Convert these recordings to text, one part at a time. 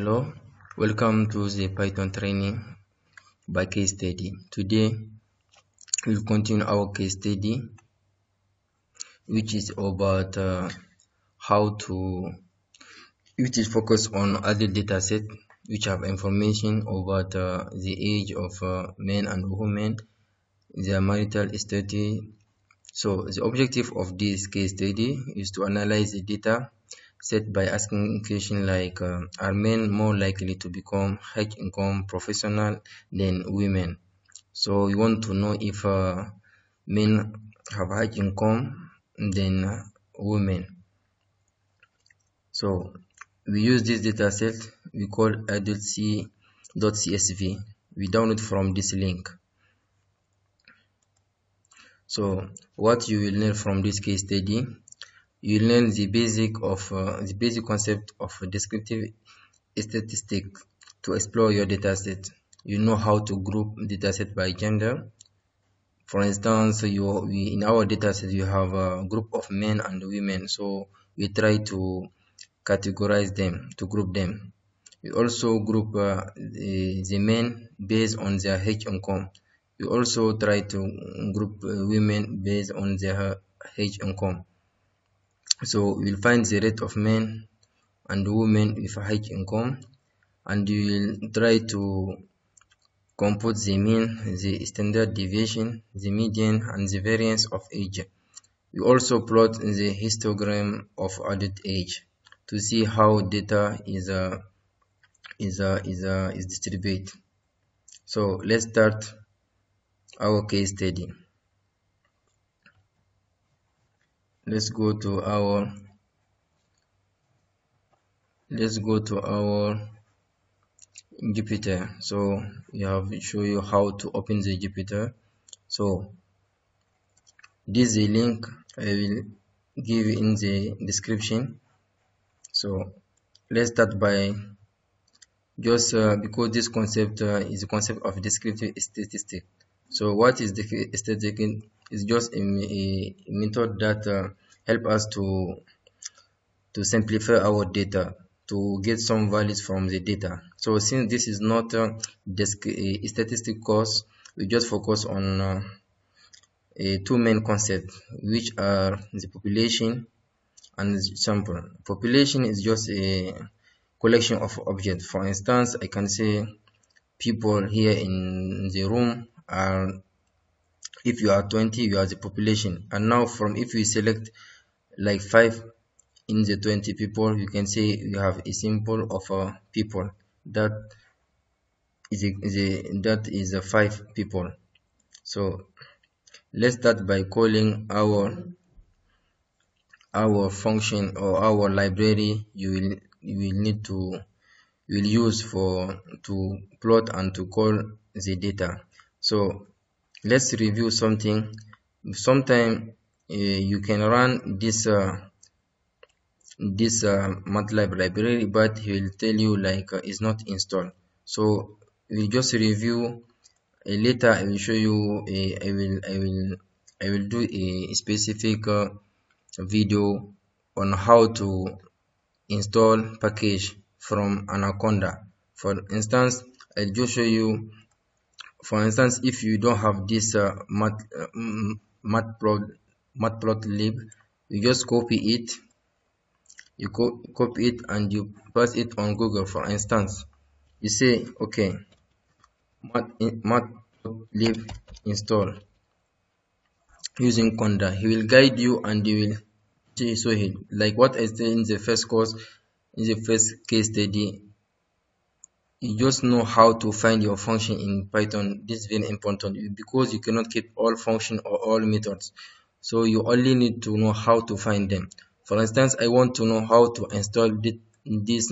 Hello, welcome to the Python training by case study. Today we'll continue our case study, which is about which is focused on other data set which have information about the age of men and women, their marital status. So the objective of this case study is to analyze the data set by asking questions like are men more likely to become high income professional than women? So we want to know if men have high income than women. So we use this data set we call adultc.csv. We download from this link. So what you will learn from this case study, you learn the basic concept of descriptive statistics to explore your dataset. You know how to group dataset by gender. For instance, in our dataset you have a group of men and women, so we try to categorize them, to group them. We also group the men based on their age income. We also try to group women based on their age income. So we'll find the rate of men and women with high income, and you will try to compute the mean, the standard deviation, the median, and the variance of age. We also plot the histogram of adult age to see how data is distributed. So let's start our case study. Let's go to our Jupyter. So we have show you how to open the Jupyter. So this is a link I will give in the description. So let's start by just because this concept is a concept of descriptive statistics. So what is the statistic? Is just a method that help us to simplify our data, to get some values from the data. So since this is not a statistic course, we just focus on two main concepts, which are the population and the sample. Population is just a collection of objects. For instance, I can say people here in the room are, if you are 20, you are the population. And now if we select like 5 in the 20 people, you can say you have a sample of people. That is a 5 people. So let's start by calling our function or our library you will use to plot and to call the data. So let's review something. Sometime you can run this MATLAB library, but he will tell you like it's not installed. So we'll just review later. I will show you I will do a specific video on how to install package from Anaconda. For instance, I'll just show you. For instance, if you don't have this matplotlib, you just copy it. You copy it and you paste it on Google. For instance, you say okay, matplotlib install using Conda. He will guide you and you will so like what I said in the first course, in the first case study, you just know how to find your function in Python. This is very important because you cannot keep all function or all methods, so you only need to know how to find them. For instance, I want to know how to install this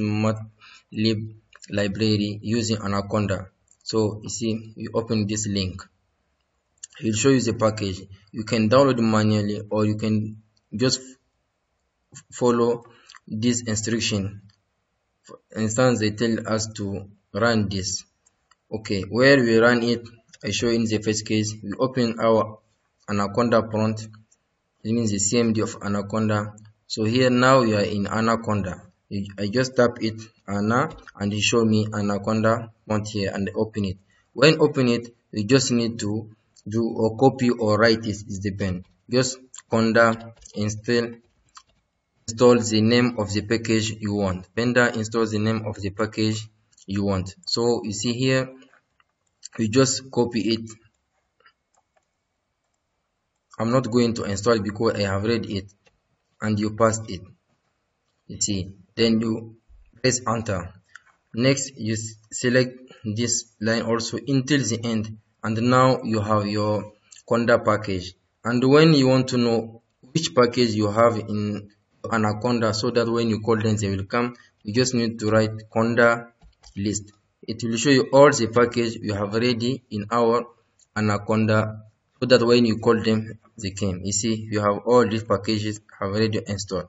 matlib library using Anaconda. So you see, you open this link, it will show you the package. You can download it manually, or you can just follow this instruction. For instance, they tell us to run this. Okay, where we run it, I show in the first case. We open our Anaconda prompt. It means the CMD of Anaconda. So here now we are in Anaconda. I just tap it and it show me Anaconda font here, and I open it. When open it, you just need to do or copy or write it, is depend. Just Conda install the name of the package you want. Penda installs the name of the package you want. So you see here, you just copy it. I'm not going to install it because I have read it, and you paste it. You see, then you press enter. Next, you select this line also until the end, and now you have your Conda package. And when you want to know which package you have in Anaconda, so that when you call them they will come, you just need to write Conda list. It will show you all the package you have ready in our Anaconda, so that when you call them they came. You see, you have all these packages have already installed.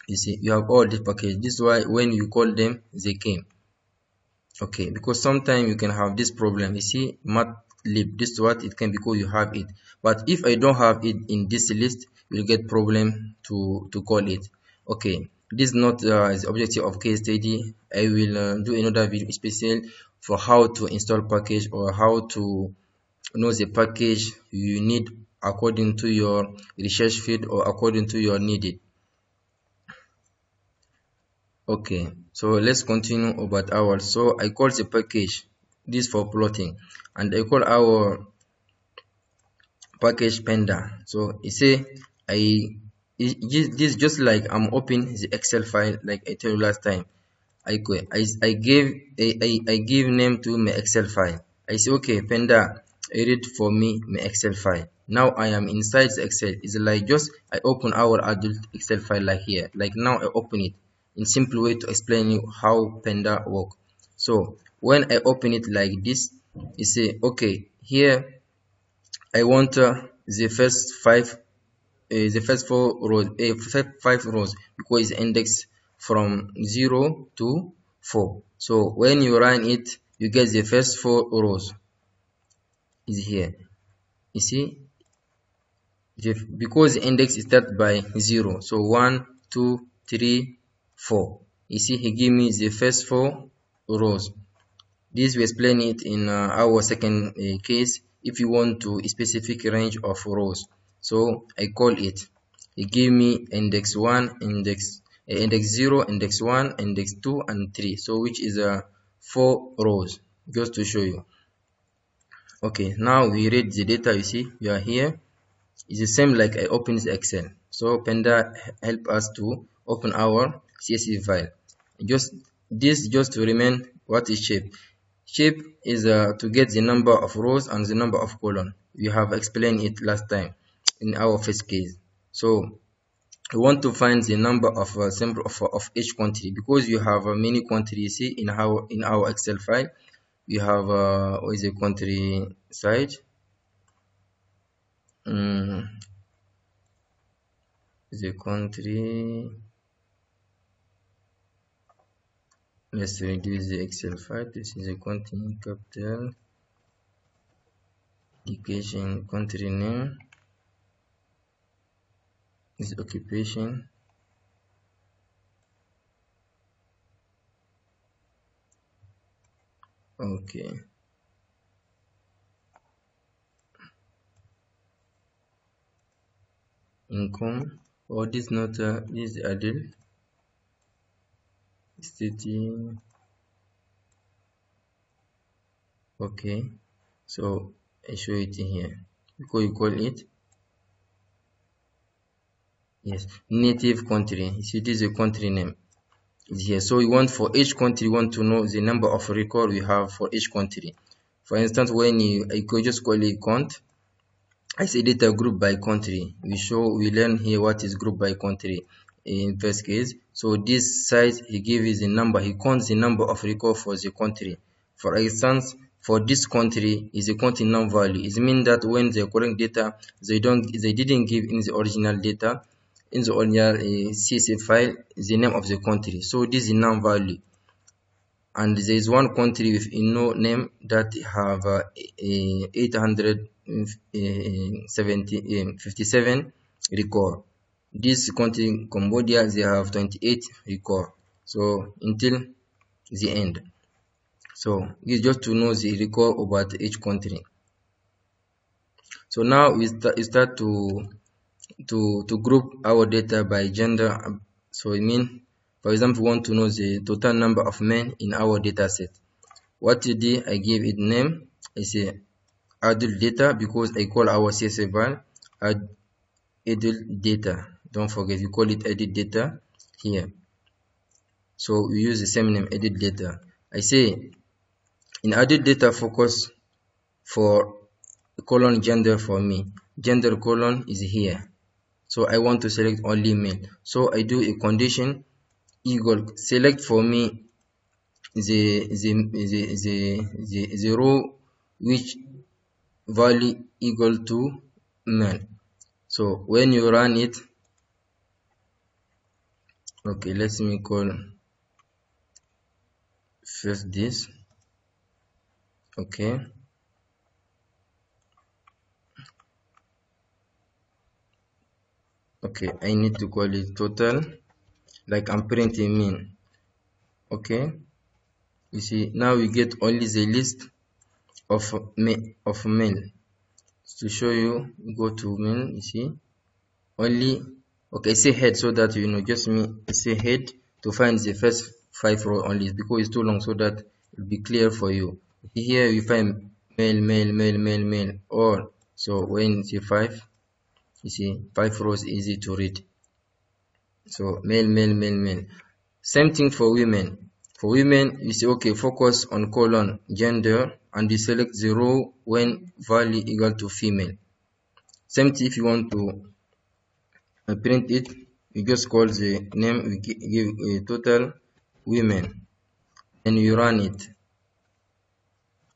You see, you have all these packages. This is why when you call them they came. Okay, because sometimes you can have this problem. You see, Matlib, this is what it can, because you have it. But if I don't have it in this list, you'll get problem to call it. Okay, this is not the objective of case study. I will do another video special for how to install package, or how to know the package you need according to your research field or according to your needed. Okay, so let's continue about our. So I call the package this for plotting, and I call our package Penda. So you say this just like I'm opening the Excel file, like I told you last time. I give name to my Excel file. I say, okay, Penda, read for me my Excel file. Now I am inside the Excel. It's like just I open our adult Excel file like here. Like now I open it. In simple way to explain you how Penda work. So when I open it like this, you say, okay, here I want the first four rows, 5 rows, because it's indexed from 0 to 4. So when you run it, you get the first 4 rows is here. You see, because the index is started by 0, so 1, 2, 3, 4. You see, he give me the first 4 rows. This we explain it in our second case. If you want to a specific range of rows, so I call it. He give me index 1, index 0, index 1, index 2, and 3. So which is 4 rows, just to show you. Okay, now we read the data. You see, we are here. It's the same like I open the Excel. So Penda help us to open our CSV file. Just to remain what is shape. Shape is to get the number of rows and the number of columns. We have explained it last time in our first case. So we want to find the number of sample of each country, because you have many countries. See in our Excel file, we have what is the country side. The country. Let's reduce the Excel file. This is a country capital, education, country name, is occupation, okay, income, or this not this is adult, city, okay. So I show it here because you call it, yes, native country. You see, this is a country name is here. So we want for each country, you want to know the number of record we have for each country. For instance, when I could just call it count, I say data group by country. We learn here what is group by country in first case. So this side he gives the number, he counts the number of record for the country. For instance, for this country is a country non value. It means that when they collect data, they didn't give in the original data, in the original CSV file, the name of the country. So this is non value. And there is one country with no name that have 857 record. this country Cambodia, they have 28 record, so until the end. So it's just to know the record about each country. So now we start to group our data by gender. So I mean, for example, we want to know the total number of men in our data set. What you do, I give it name. I say adult data because I call our CSV file adult data. Don't forget, you call it edit data here. So we use the same name, edit data. I say in adult data focus for colon gender for me. Gender colon is here. So I want to select only male. So I do a condition equal select for me the row which value equal to male. So when you run it, okay, let me call first this. Okay, I need to call it total, like I'm printing mean. Okay, you see now we get only the list of male. To show you, go to male, you see only. Okay, say head so that you know, just me say head to find the first 5 rows only because it's too long, so that it will be clear for you. Here you find male all. So when you see 5, you see 5 rows easy to read. So male. Same thing for women. For women, you say okay, focus on colon gender and you select the row when value equal to female. Same thing if you want to print it, you just call the name, we give a total women and you run it.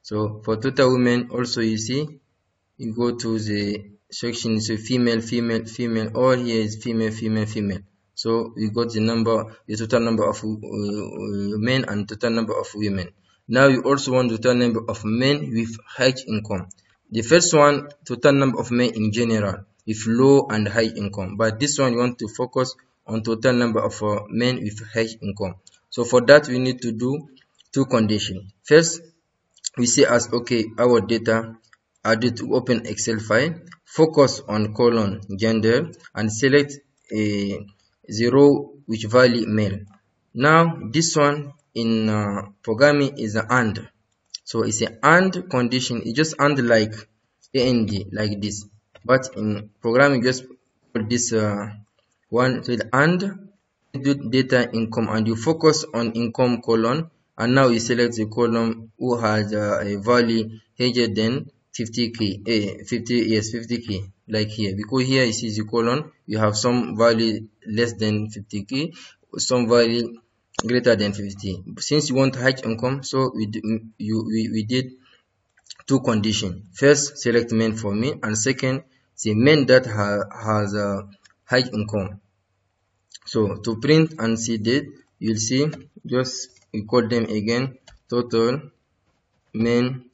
So for total women also, you see you go to the section, so female, all here is female. So we got the total number of men and total number of women. Now you also want the total number of men with high income. The first one, total number of men in general with low and high income, but this one you want to focus on total number of men with high income. So for that we need to do 2 conditions. First, we say as okay, our data added to open Excel file, focus on colon gender and select a 0 which value male. Now this one in programming is an AND. So it's an AND condition. It just AND like AND like this, but in programming just put this one to the AND data income and you focus on income column, and now you select the column who has a value higher than 50k, 50k, like here, because here you see the column, you have some value less than 50k, some value greater than 50. Since you want high income, so we did 2 conditions. First, select men for me, and second, the men that has a high income. So to print and see that, you'll see just we call them again total men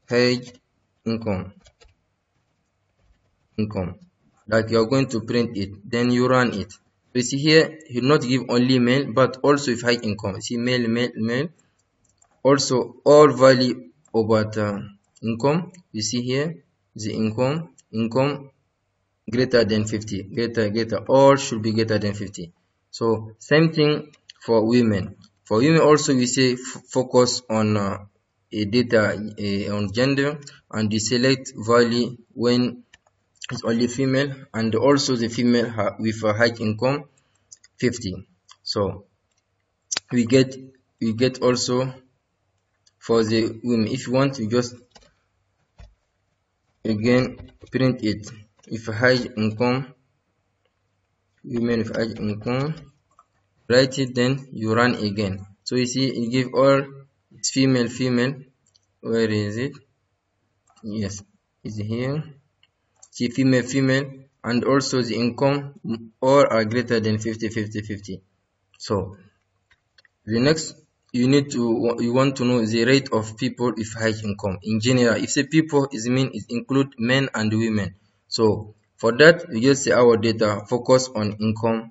high income, like you're going to print it, then you run it. So you see here, he'll not give only male but also with high income. See male, also all value about income. You see here the income greater than 50, greater, all should be greater than 50. So same thing for women. For women also we say focus on a data on gender and you select value when it's only female and also the female with a high income 50. So we get also for the women. If you want to just again print it with a high income, women with high income, write it, then you run again. So you see you give all it's female. Where is it? Yes, it's here. See female and also the income all are greater than 50. So the next you want to know the rate of people with high income in general. If say people is include men and women. So For that, we just say our data focus on income,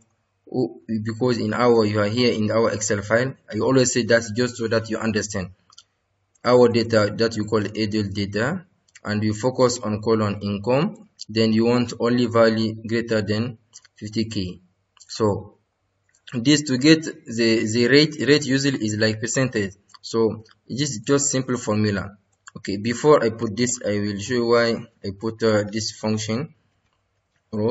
because in our, you are here in our Excel file. I always say that just so that you understand. Our data that we call adult data, and we focus on colon income, then you want only value greater than 50k. So this, to get the rate usually is like percentage. So it is just simple formula. Okay, before I put this, I will show you why I put this function.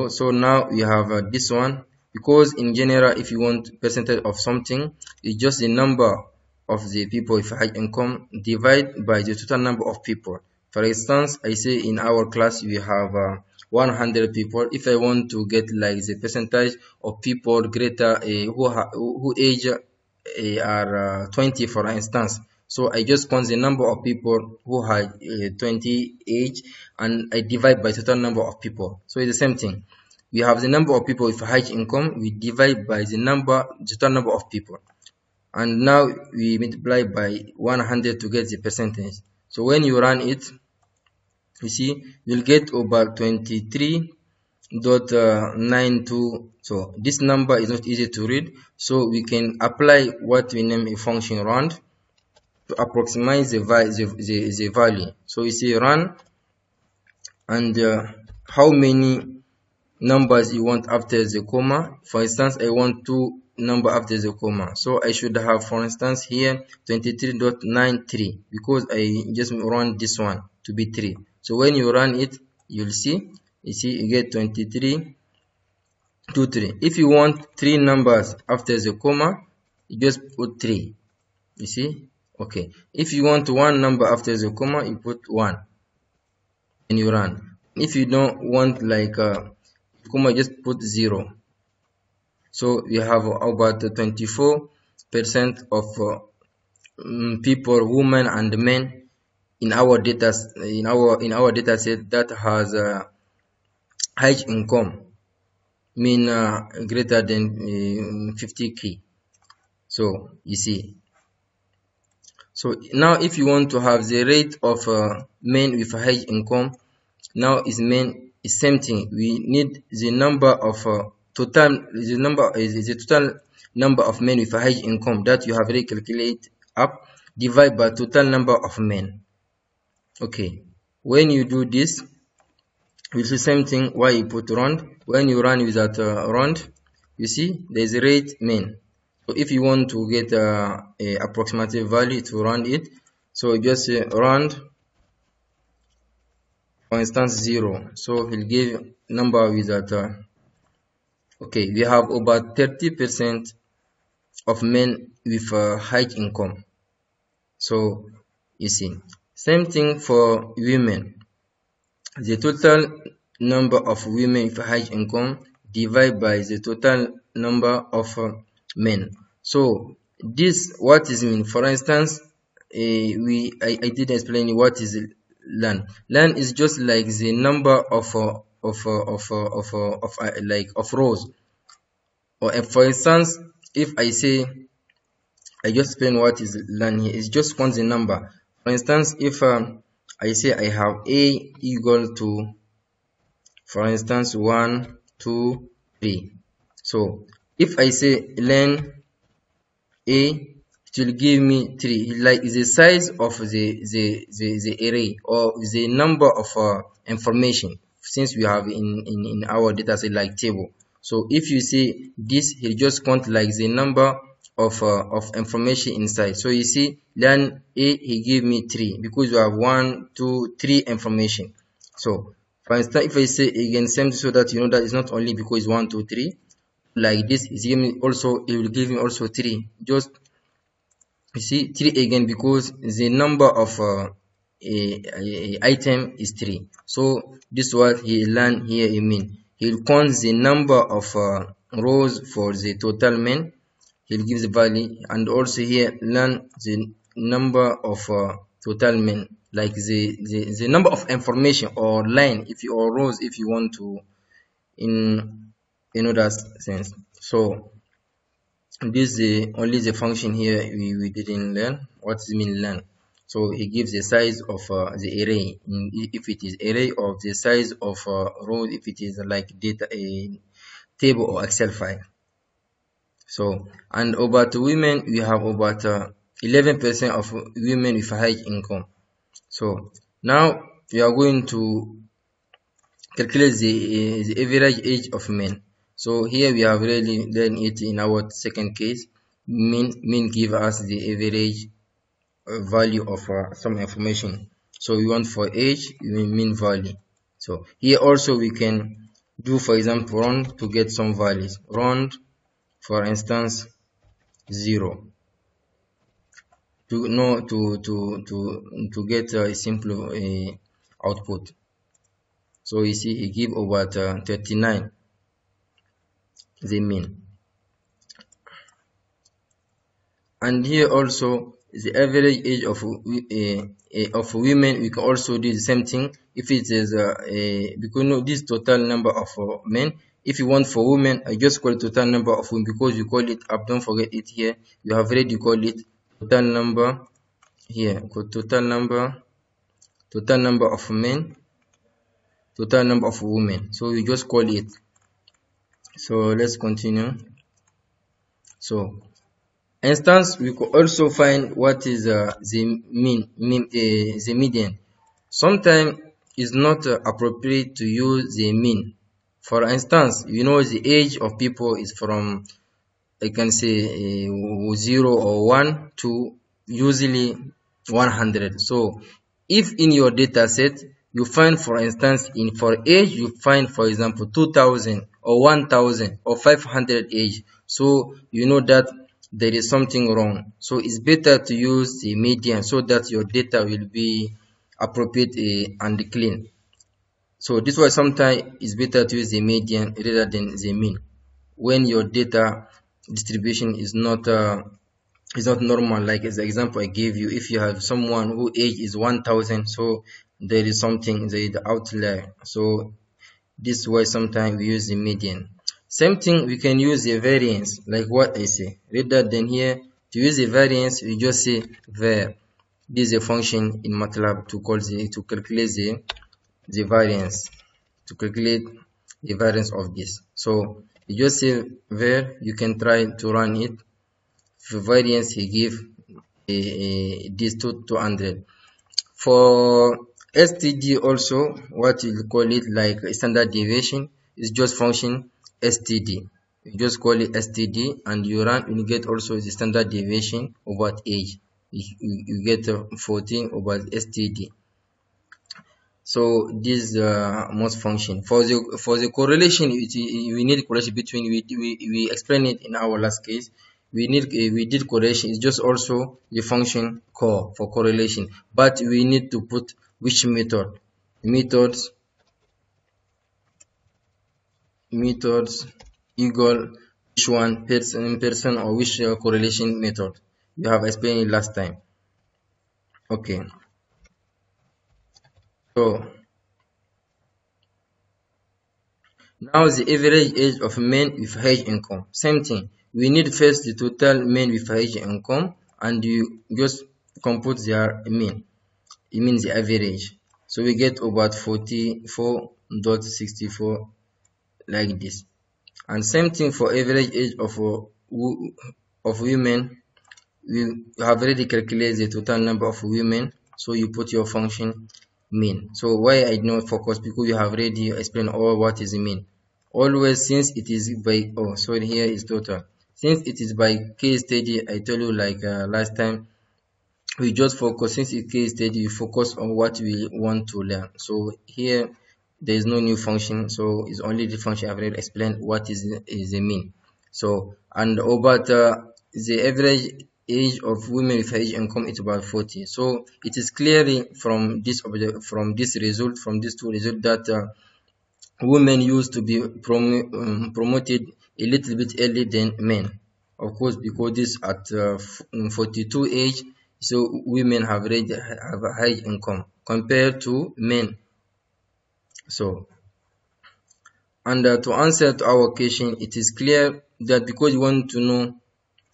So now we have this one, because in general, if you want percentage of something, it's just the number of the people with high income divided by the total number of people. For instance, I say in our class we have 100 people. If I want to get like the percentage of people greater who age are 20, for instance, so I just count the number of people who had 20 age, and I divide by total number of people. So it's the same thing. We have the number of people with high income, we divide by the total number of people, and now we multiply by 100 to get the percentage. So when you run it, you see you'll get over 23.92. So this number is not easy to read, so we can apply what we name a function round to approximate the value. So you see run, and how many numbers you want after the comma. For instance, I want 2 number after the comma, so I should have, for instance, here 23.93, because I just run this one to be 3. So when you run it, you'll see, you get 23.23. If you want 3 numbers after the comma, you just put 3. You see, okay. If you want 1 number after the comma, you put 1 and you run. If you don't want like comma, just put 0. So we have about 24% of people, women and men, in our data set that has high income, mean greater than 50k. So you see. So now if you want to have the rate of men with high income, now is men is same thing. We need the number of total number of men with a high income that you have recalculated up, divide by total number of men. Okay, when you do this, it's the same thing. Why you put round? When you run without round, you see there's a rate men. So if you want to get a approximative value to round it, so just say round, for instance 0. So he'll give number without okay, we have about 30% of men with high income. So you see, same thing for women. The total number of women with high income divided by the total number of men. So this, what is mean? For instance, I did explain what is LAN. LAN is just like the number of rows. Or for instance, if I say, I just explain what is LAN here. It's just count the number. For instance, if I say I have A equal to, for instance, 1, 2, 3. So if I say len A, it will give me 3. Like the size of the array, or the number of information, since we have in our data set like table. So if you see this, he'll just count like the number of information inside. So you see len A, he gave me 3 because you have 1, 2, 3 information. So for instance, if I say again same, so that you know that it's not only because it's 1, 2, 3 like this, is giving also, it will give me also 3. Just you see 3 again because the number of a item is 3. So this is what he learned here. I mean, he'll count the number of rows for the total men. He'll give the value, and also here learn the number of total men, like the number of information or line, if you, or rows, if you want to, in that sense. So this is only the function here we didn't learn what it mean learn. So he gives the size of the array, if it is array, of the size of row if it is like data a table or Excel file. So, and about women, we have about 11% of women with high income. So now we are going to calculate the average age of men. So here we have already done it in our second case. Mean give us the average value of some information. So we want for age, we mean value. So here also we can do, for example, round to get some values. Round, for instance, 0 to know to get a simple output. So you see, he give about 39 the mean. And here also the average age of women, we can also do the same thing. If it is because no, this total number of men. If you want for women, I just call it total number of women because you call it up. Don't forget it here. You have already call it total number here. Total number of men, total number of women. So you just call it. So let's continue. So instance, we could also find what is the the median. Sometimes it's not appropriate to use the mean. For instance, you know the age of people is from, I can say 0 or 1 to usually 100. So if in your data set you find, for instance, for age you find, for example, 2000 or 1000 or 500 age, so you know that there is something wrong. So it's better to use the median so that your data will be appropriate and clean. So this why sometimes it's better to use the median rather than the mean when your data distribution is not normal. Like as the example I gave you, if you have someone who age is 1000, so there is something, there is the outlier. So this is why sometimes we use the median. Same thing, we can use the variance, like what I say. Rather than here to use the variance, we just say var. This is a function in MATLAB to calculate the variance, to calculate the variance of this. So you just say var, you can try to run it. For variance, he give this 200. For STD also, what you call it, like standard deviation, is just function STD. You just call it STD and you run, and you get also the standard deviation over age. You get 14 over STD. So this most function for the correlation, we need correlation between, we explained it in our last case. We did correlation. It's just also the function core for correlation, but we need to put which methods equal which one, person or which correlation method. You have explained it last time. Okay, so now the average age of men with high income. Same thing. We need first the total men with high income, and you just compute their mean. It means the average. So we get about 44.64 like this. And same thing for average age of women. We have already calculated the total number of women. So you put your function mean. So why I not focus, because you have already explained all what is the mean. Always, since it is by, oh sorry, here is total. Since it is by case study, I told you like last time, we just focus, since it's case study, we focus on what we want to learn. So here there is no new function, so it's only the function I've already explained what is the mean. So, and about the average age of women with high income is about 40. So it is clearly from this two results that women used to be promoted a little bit earlier than men. Of course, because this at 42 age, so women have a high income compared to men. So, and to answer to our question, it is clear that because you want to know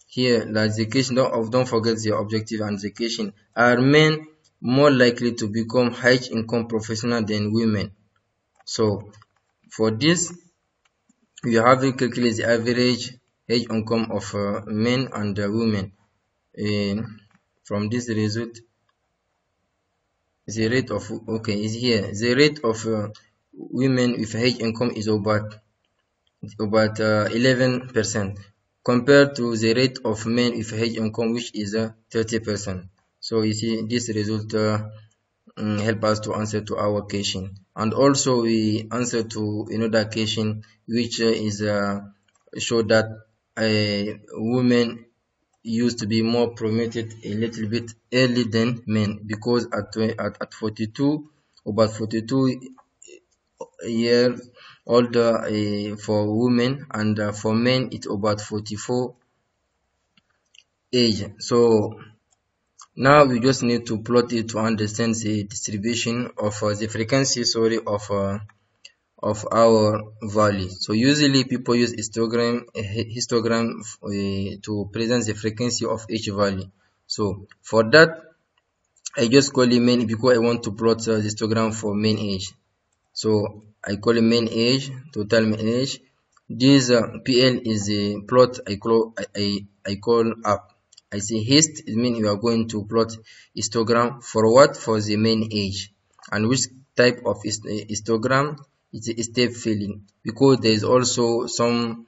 here that the cation, don't forget the objective and the cation. Are men more likely to become high income professional than women? So for this, we have to calculate the average age income of men and women. From this result, the rate of is here. The rate of women with age income is about 11% compared to the rate of men with age income, which is 30%. So you see, this result help us to answer to our question, and also we answer to another question which is show that women used to be more promoted a little bit early than men, because at 42, about 42 years older for women, and for men it's about 44 age. So now we just need to plot it to understand the distribution of the frequency, of our value. So usually people use histogram to present the frequency of each value. So for that, I just call it main, because I want to plot the histogram for main age. So I call it main age, total main age. This PL is the plot I call up. I say hist, it means we are going to plot histogram for what? For the main age. And which type of histogram? It's a step filling, because there is also some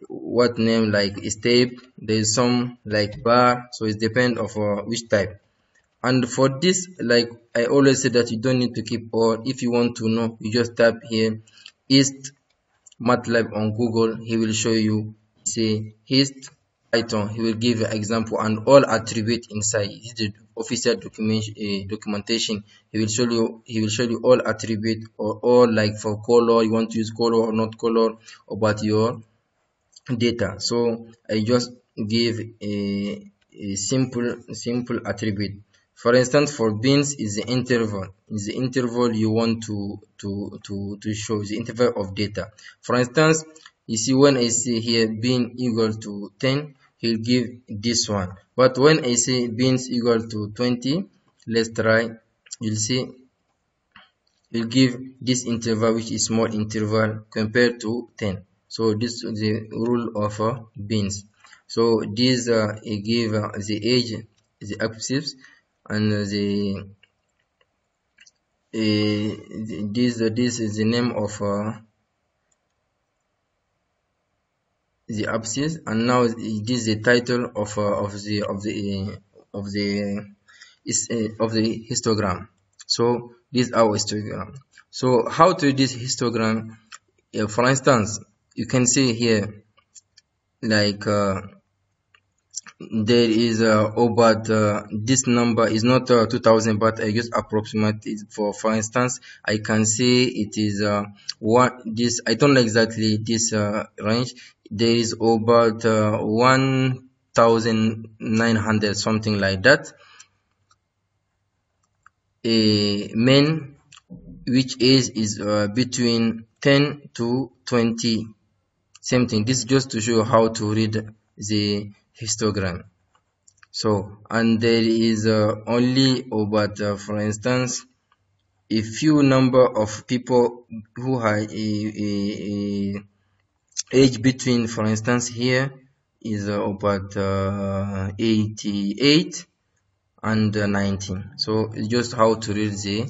what name like step, there is some like bar, so it depends of which type. And for this, like I always say, that you don't need to keep all. If you want to know, you just type here hist MATLAB on Google. He will show you, say hist Python. He will give you an example and all attribute inside. This is the official documentation. He will show you all attribute, or all, like for color, you want to use color or not color, about your data. So I just give a simple attribute. For instance, for beans is the interval. Is the interval you want to show, the interval of data. For instance, you see when I say here bean equal to 10, he'll give this one. But when I say beans equal to 20, let's try. You'll see he'll give this interval, which is small interval compared to 10. So this is the rule of beans. So this give the age, the axis, and this is the name of the axis, and now this is the title of the histogram. So this is our histogram. So how to do this histogram? For instance, you can see here, like there is about this number is not 2000, but I just approximate it. For instance, I can say it is this, I don't know exactly this range. There is about 1900, something like that, men which age is between 10 to 20, same thing. This is just to show how to read the histogram. So, and there is only about for instance, a few number of people who are a age between, for instance, here is about 88 and 19. So it's just how to read the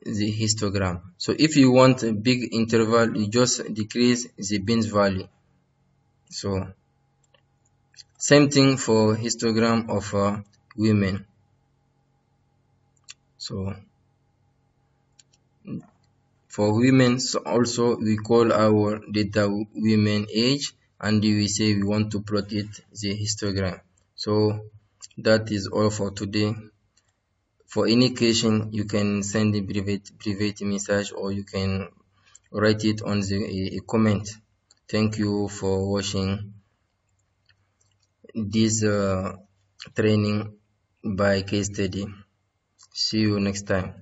histogram. So if you want a big interval, you just decrease the beans value. So same thing for histogram of women. So for women also, we call our data women age, and we say we want to plot it the histogram. So that is all for today. For any question, you can send a private message, or you can write it on a comment. Thank you for watching this training by case study. See you next time.